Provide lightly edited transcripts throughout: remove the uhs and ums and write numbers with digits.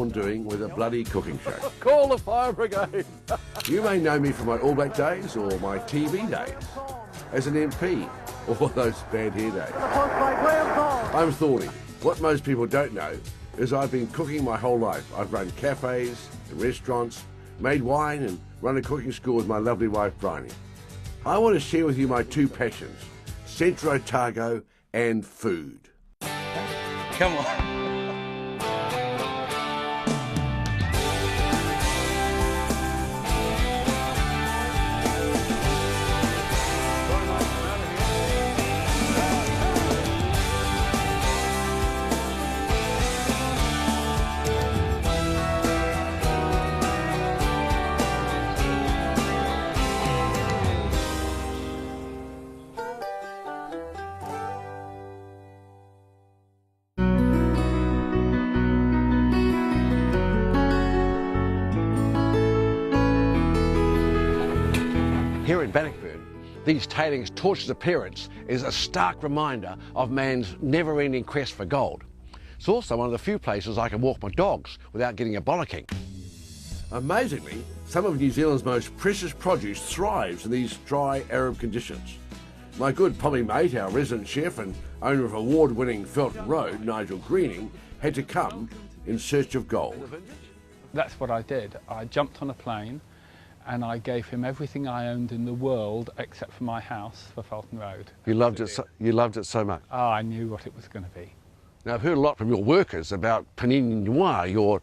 on doing with a bloody cooking show. Call the fire brigade! You may know me from my All Black days or my TV days, as an MP, or those bad hair days. I'm Thorny. What most people don't know is I've been cooking my whole life. I've run cafes and restaurants, made wine and run a cooking school with my lovely wife Bryony. I want to share with you my two passions, Centro Otago and food. Come on. Here in Bannockburn, these tailings torches' appearance is a stark reminder of man's never-ending quest for gold. It's also one of the few places I can walk my dogs without getting a bollocking. Amazingly, some of New Zealand's most precious produce thrives in these dry, arid conditions. My good Pommy mate, our resident chef and owner of award-winning Felton Road, Nigel Greening, had to come in search of gold. That's what I did. I jumped on a plane and I gave him everything I owned in the world except for my house for Felton Road. You loved it so much? Oh, I knew what it was going to be. Now, I've heard a lot from your workers about Panini Noir, your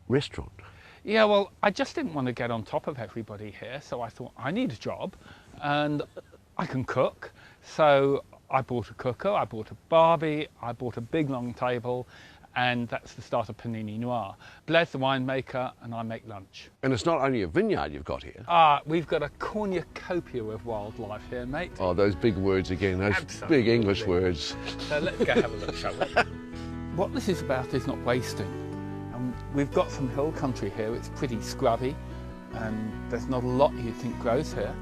restaurant. Yeah, well, I just didn't want to get on top of everybody here, so I thought I need a job and I can cook. So I bought a cooker, I bought a barbie, I bought a big long table, and that's the start of Panini Noir. Blair's the winemaker and I make lunch. And it's not only a vineyard you've got here. We've got a cornucopia of wildlife here, mate. Oh, those big words again, those Absolutely. big English words. So let's go have a look, shall we? What this is about is not wasting. We've got some hill country here, it's pretty scrubby, and there's not a lot you'd think grows here.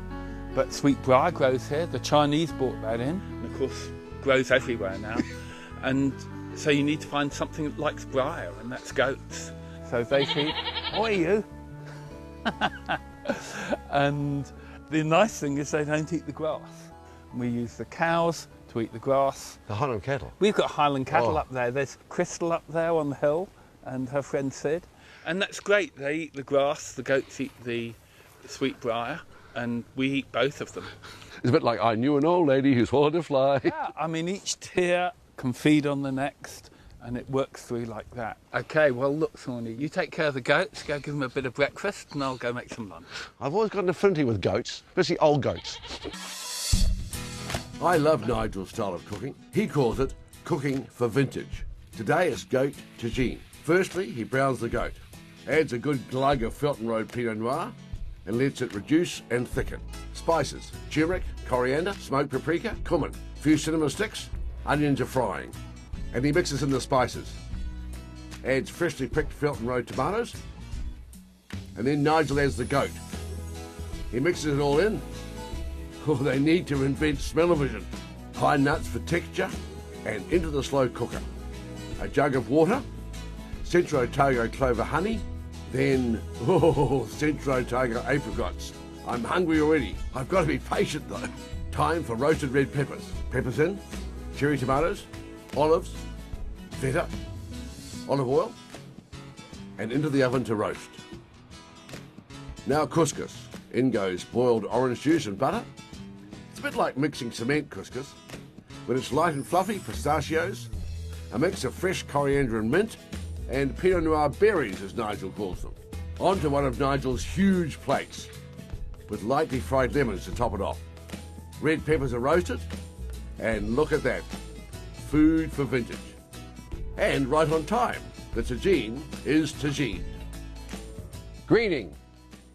But sweetbriar grows here, the Chinese brought that in, and of course grows everywhere now. And so you need to find something that likes briar, and that's goats. So they feed, oi you! And the nice thing is they don't eat the grass. We use the cows to eat the grass. The Highland cattle? We've got Highland cattle up there. There's Crystal up there on the hill and her friend Sid. And that's great. They eat the grass, the goats eat the sweetbriar, and we eat both of them. It's a bit like I knew an old lady who swallowed a fly. Yeah, I mean, each tier can feed on the next, and it works through like that. Okay, well, look, Thorny, you take care of the goats, go give them a bit of breakfast, and I'll go make some lunch. I've always got an affinity with goats, especially old goats. I love Nigel's style of cooking. He calls it cooking for vintage. Today it's goat tagine. Firstly, he browns the goat, adds a good glug of Felton Road Pinot Noir, and lets it reduce and thicken. Spices: turmeric, coriander, smoked paprika, cumin, a few cinnamon sticks, onions are frying. And he mixes in the spices. Adds freshly picked Felton Road tomatoes, and then Nigel adds the goat. He mixes it all in. Oh, they need to invent smell-o-vision. Pine nuts for texture, and into the slow cooker. A jug of water, Centro Otago clover honey, then, Centro Otago apricots. I'm hungry already. I've got to be patient though. Time for roasted red peppers. Peppers in, cherry tomatoes, olives, feta, olive oil, and into the oven to roast. Now couscous. In goes boiled orange juice and butter. It's a bit like mixing cement couscous, but it's light and fluffy, pistachios, a mix of fresh coriander and mint, and Pinot Noir berries, as Nigel calls them. Onto one of Nigel's huge plates, with lightly fried lemons to top it off. Red peppers are roasted, and look at that, food for vintage. And right on time, the tagine is tagine. Greening,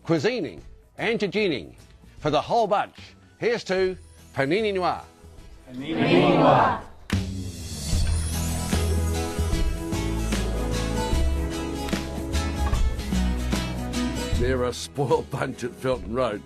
cuisining, and tagining. For the whole bunch, here's to Panini Noir. Panini Noir. They're a spoiled bunch at Felton Road.